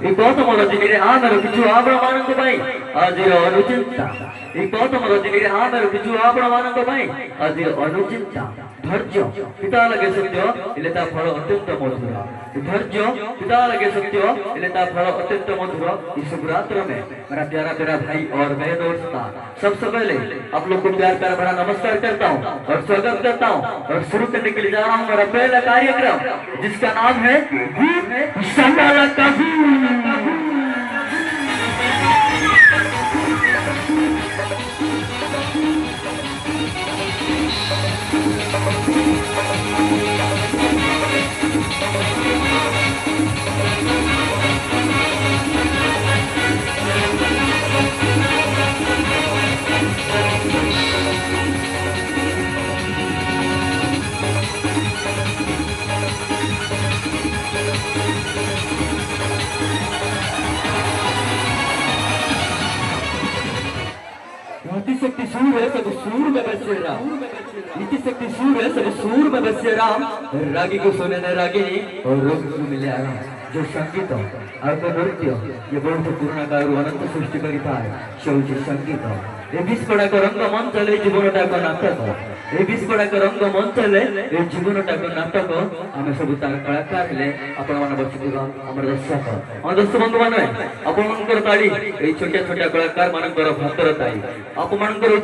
এই গৌতম রজনীরে আমার কিছু আপনাମାନଙ୍କ ପାଇଁ ଆଜିର ଅନୁଚିନ୍ତା এই ଗୌତମ ରଜନୀରେ ଆମର কিছু ଆପଣମାନଙ୍କ ପାଇଁ ଆଜିର ଅନୁଚିନ୍ତା ଧୈର୍ଯ୍ୟ ପିତା ଲାଗେ ସତ୍ୟ ହେଲେ ତା ଫଳ ଅତ୍ୟନ୍ତ ମଧୁର धैर्य पिता लगे सत्य ता फल अत्यंत मधुर। इस शुभरात्र में मेरा प्यारा प्यारा भाई और मेरे दोस्त सबसे पहले आप लोग को प्यार प्यार भरा नमस्कार करता हूँ और स्वागत करता हूँ और शुरू करने के लिए जा रहा हूँ मेरा पहला कार्यक्रम जिसका नाम है शक्ति सूर है सब सूर में बसे राम। इति शक्ति सूर है सब सूर में बसे राम। रागी को सुने न रागिनी और रोग को मिले आराम। जो संगीत और नृत्य ये बहुत पुराना काल अनंत सृष्टि करिता है शौची संगीत ए विस्फोटक रंग मंचले जीवनटा को नाटक ए विस्फोटक रंग मंचले ए जीवनटा को नाटक आम सब तार कलाकार हेले आपण मन बसिथिबा हमर दर्शक बंधु माने आपण मनकर ताड़ी ए छोटिया छोटिया कलाकार मानकर भातर ताई आपण मनकर